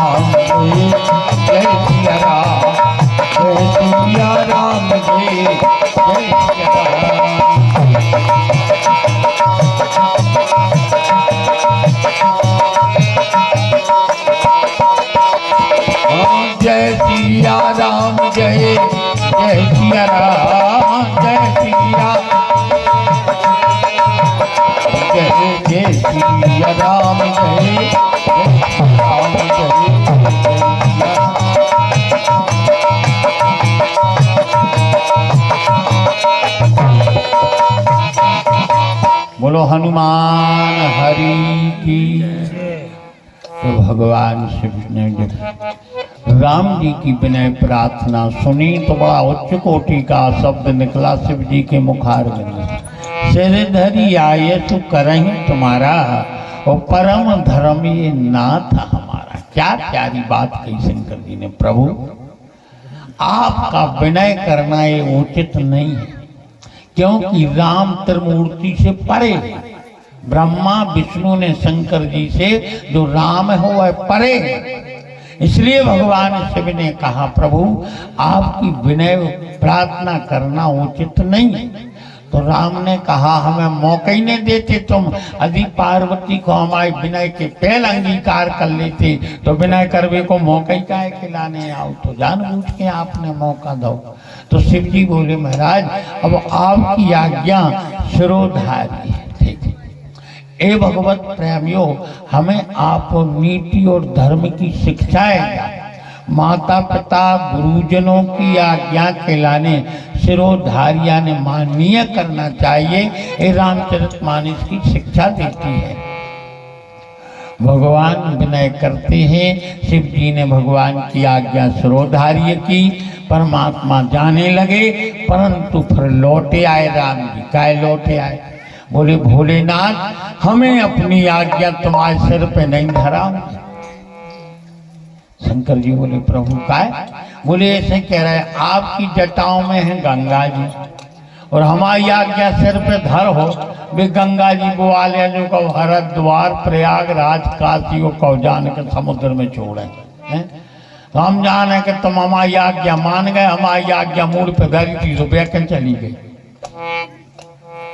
राम जय जय सिया राम, जय सिया राम जय जय सिया राम। जय सिया राम जय जय सिया राम, जय सिया जय जय सिया राम जय जय राम जय बोलो हनुमान हरि की। तो भगवान शिव ने जब राम जी की विनय प्रार्थना सुनी तो बड़ा उच्च कोटि का शब्द निकला शिव जी के मुखारविंद में, सिर धरि आये तो करहीं तुम्हारा, और परम धर्म ये नाथ हमारा। क्या प्यारी बात कही शंकर जी ने। प्रभु आपका विनय करना ये उचित नहीं है, क्योंकि राम त्रिमूर्ति से परे, ब्रह्मा विष्णु ने शंकर जी से जो राम है वह परे। इसलिए भगवान शिव ने कहा प्रभु आपकी विनय प्रार्थना करना उचित नहीं। तो राम ने कहा हमें मौका ही नहीं देते तुम, यदि पार्वती को हमारे विनय के पहले अंगीकार कर लेते तो विनय करवे को मौका ही काहे खिलाने आओ, तो जानबूझ के आपने मौका दो। तो शिव जी बोले महाराज अब आपकी आज्ञा शिरोधार्य है। ठीक है, ए भगवत प्रेमियों हमें आप नीति और धर्म की शिक्षाएं, माता पिता गुरुजनों की आज्ञा के लाने शिरोधार्या ने माननीय करना चाहिए, ये रामचरितमानस की शिक्षा देती है। भगवान विनय करते हैं, शिव जी ने भगवान की आज्ञा शिरोधार्य की, परमात्मा जाने लगे, परंतु फिर लौटे आए राम जी। काय लौटे आए? बोले भोलेनाथ हमें अपनी आज्ञा तुम्हारे सिर पे नहीं धराऊंगी। शंकर जी बोले प्रभु काय? बोले ऐसे कह रहे हैं आपकी जटाओं में है गंगा जी और हमारी आज्ञा सिर पे धर हो। वे गंगा जी ग्वालियर जो कहो हरिद्वार प्रयागराज काशी को कहो जान के समुद्र में छोड़े हैं। तो हम जाने कि तुम हमारी आज्ञा मान गए, हमारी आज्ञा मूड पे धरी थी तो बेकन चली गई।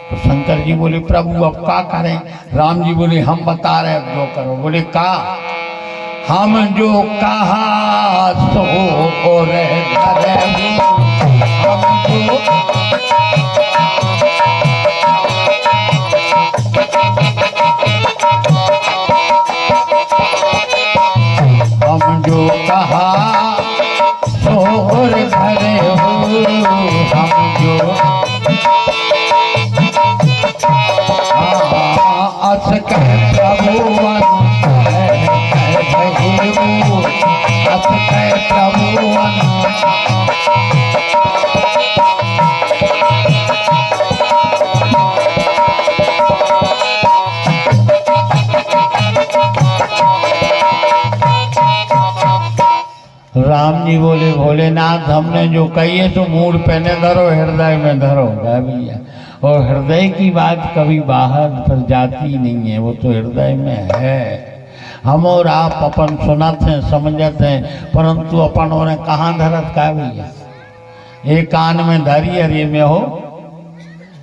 तो शंकर जी बोले प्रभु अब क्या करें? राम जी बोले हम बता रहे अब जो करो। बोले का? हम जो कहा सो और हम जो कहा सो और धरे हो, हम जो अस कह प्रभु राम जी बोले भोलेनाथ हमने जो कही है तो मूड पहने धरो, हृदय में धरो भैया। और हृदय की बात कभी बाहर पर जाती नहीं है, वो तो हृदय में है। हम और आप अपन सुनत हैं समझते हैं, परंतु अपन ने कहाँ धरत का भैया? एक कान में धरी और ये में हो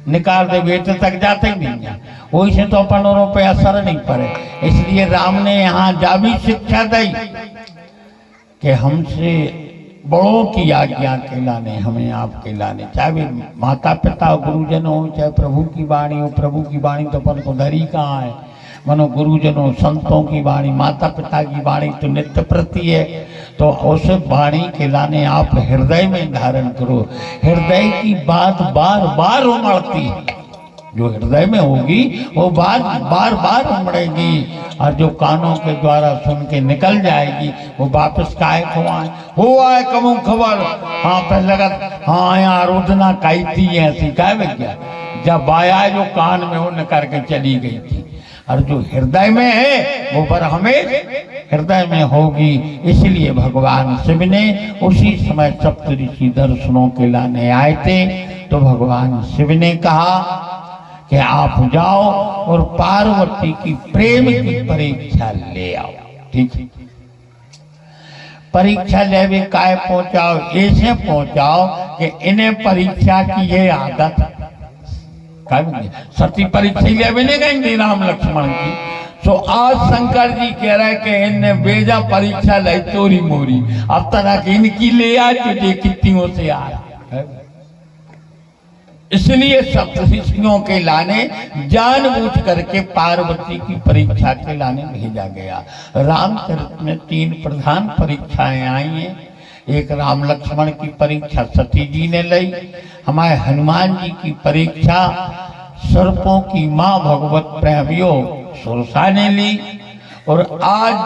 निकाल दे बेटे तक जाते ही नहीं है, वही से तो अपन औरों पे असर नहीं पड़े। इसलिए राम ने यहाँ जा भी शिक्षा दी कि हमसे बड़ों की आज्ञा के लाने, हमें आपके लाने, चाहे वे माता पिता गुरुजन हो, चाहे प्रभु की वाणी हो। प्रभु की वाणी तो अपन को धरी कहाँ है? मनो गुरुजनों संतों की वाणी, माता पिता की वाणी तो नित्य प्रति है। तो उस वाणी के लाने आप हृदय में धारण करो। हृदय की बात बार बार उमड़ती है, जो हृदय में होगी वो बात बार बार उमड़ेगी, और जो कानों के द्वारा सुन के निकल जाएगी वो वापस काय खुआए हुआ है कमू खबर। हाँ पहले लगा हाँ यहाँ आरोधना काई थी ऐसी काय विज्ञा, जब आया जो कान में वो निकल के चली गई थी। और जो हृदय में है वो पर हमें हृदय में होगी। इसलिए भगवान शिव ने उसी समय सप्तऋषि दर्शनों के लाने आए थे। तो भगवान शिव ने कहा कि आप जाओ और पार्वती की प्रेम की परीक्षा ले आओ। ठीक है, परीक्षा लेवे काय पहुंचाओ, ऐसे पहुंचाओ कि इन्हें परीक्षा की ये आदत सती परीक्षा लेवे नहीं गई राम लक्ष्मण की। तो आज शंकर जी कह रहे कि इनने बेजा परीक्षा लाई चोरी मोरी, अब तक इनकी ले आए तुझे कितनियों से आ। इसलिए सप्तऋषियों के लाने जानबूझ करके पार्वती की परीक्षा के लाने भेजा गया। रामचरित में 3 प्रधान परीक्षाएं आई हैं। एक राम लक्ष्मण की परीक्षा सती जी ने ली, हमारे हनुमान जी की परीक्षा सर्पों की मां भगवत प्रेमियों सुरसा ने ली, और आज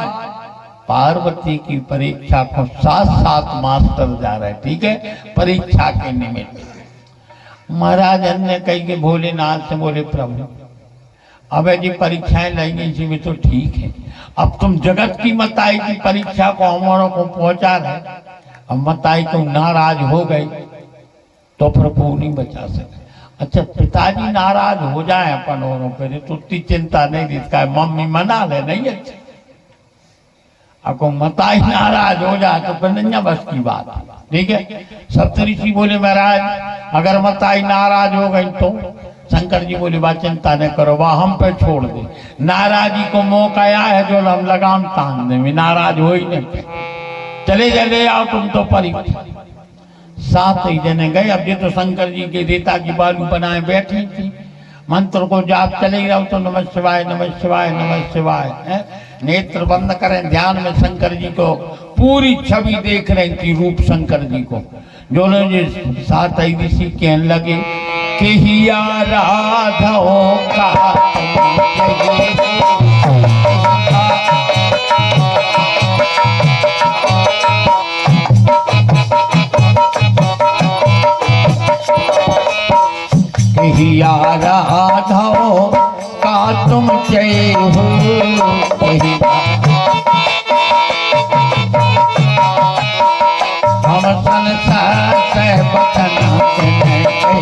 पार्वती की परीक्षा को 7 मास्टर जा रहे, ठीक है, परीक्षा के निमित्त। महाराज ने कही कि भोलेनाथ से बोले प्रभु अब जी परीक्षाएं लेंगे इसी में तो ठीक है, अब तुम जगत की मताई की परीक्षा को हमारों को पहुंचा रहे, अब मताई तुम नाराज हो गई तो प्रभु नहीं बचा सके। अच्छा पिताजी नाराज हो जाए अपन औरों पर तो उतनी चिंता नहीं, इसका मम्मी मना ले नहीं अच्छी, अब मताई नाराज हो जाए तो फिर नहीं बस की बात, ठीक है। सप्तऋषि बोले महाराज अगर मताई नाराज हो गई तो, शंकर जी बोले बा चिंता न करो, वह हम पे छोड़ दे, नाराजी को मौका आया है जो हम लगाम तान दे, नाराज हो ही नहीं, चले चले आओ तुम तो परीक्षा। 7 ही जने गए। अब ये तो शंकर जी के रेता की बालू बनाए बैठी थी, मंत्र को जाप चले जाओ तो नमः शिवाय नमः शिवाय नमः शिवाय, नेत्र बंद करें, ध्यान में शंकर जी को पूरी छवि देख रही थी, रूप शंकर जी को। जो लोग 7 ऋषि कहने लगे कि हिया राधो का हिया राधो का तुम जय हो, हम संसार से बचना के हो,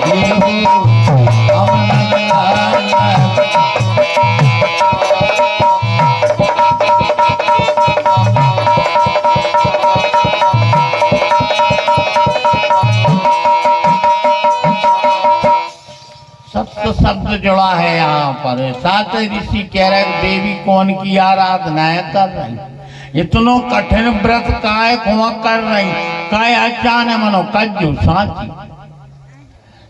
शब्द जुड़ा है यहाँ पर। 7 ऋषि कह रहे देवी कौन की आराधनाएं कर रही, इतनो कठिन व्रत काय कुआ कर रही, काय अचान मनो कज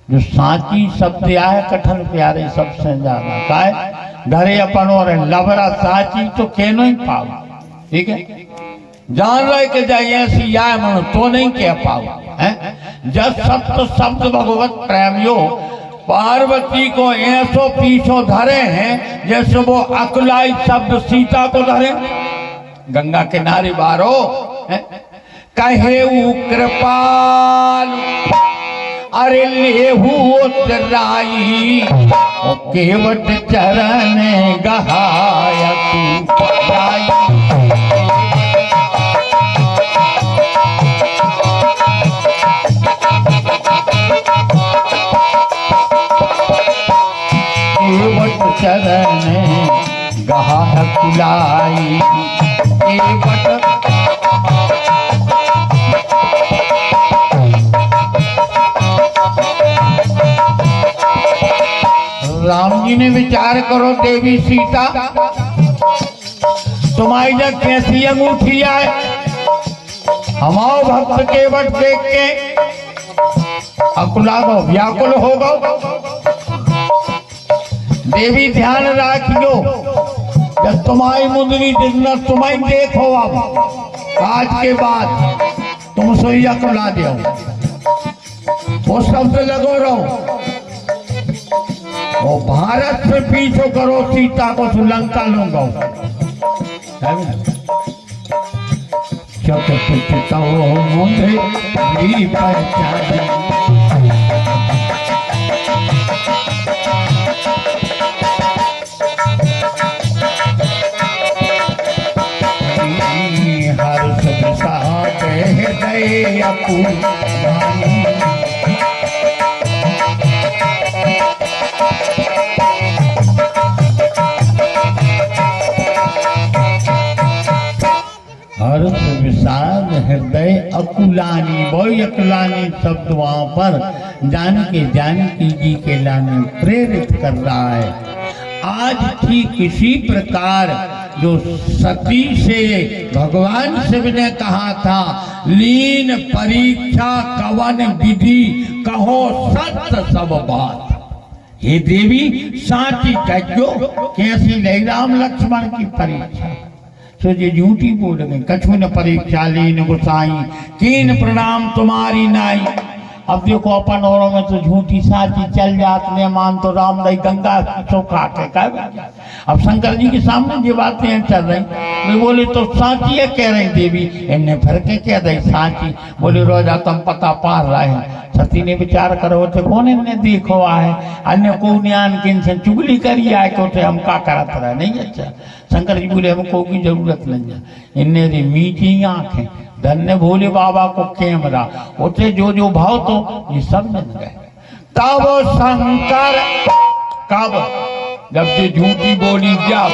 जो सांची शब्द आए कठिन प्यारे सबसे ज्यादा, काय घरे अपन और लबरा सांची तो कहनो ही पाओ, ठीक है, जान रहे कि जाइए ऐसी आए मनो तो नहीं कह पाओ है। जब शब्द भगवत प्रेमियों पार्वती को ऐसो पीछो धरे हैं जैसे वो अकुलाई शब्द सीता को धरे, गंगा किनारे बारो कहे कृपाल अरे लेहू उतराई, केवट चरण गहाया चरण गहा कुलाई, राम जी ने विचार करो देवी सीता तुम्हारी जब कैसी अंगूठी आए, हमारे भक्त केवट देख के अकुला गो व्याकुल हो गो। देवी ध्यान रखियो जब तुम्हारी मुंदरी जितना तुम्हें देखो, अब आज के बाद तुम सोई अकुला दो, वो शब्द लगो रहो, वो भारत से पीछे करो सीता को श्रीलंका लूंगा। चतुर्थ मुझे भी पहचान हर्ष विषाद हृदय अकुलानी, वही अकुलानी शब्द वहां पर जानकी जी के लाने प्रेरित कर रहा है। आज ठीक इसी प्रकार जो सती से भगवान शिव ने कहा था, लीन परीक्षा कवन विधि कहो सत्य सब बात। हे देवी साची कहो कैसी नहीं राम लक्ष्मण की परीक्षा, सो जे झूठी बोल गई। कछु न परीक्षा लीन गुसाई, कीन प्रणाम तुम्हारी नाई। अब देखो अपन औरों में तो झूठी साची चल जात ने मान तो राम दई गंगा चौका के कह। अब शंकर जी के सामने जो बातें चल रही, वे बोले तो साची है कह रही देवी, इन्हें फिर के कह दई साची। बोले रोजा तुम पता पार रहे। सती ने विचार करो थे कौन इन्हें देखो है, अन्य को ज्ञान किन से चुगली करी आए को थे हम का करत रहे नहीं। अच्छा शंकर जी बोले हमको की जरूरत नहीं है, इन्हें दी मीठी आंखें, धन्य भोले बाबा को कैमरा, उसे जो भाव तो ये सब मिल गए। तब शंकर कब जब ये झूठी बोली जब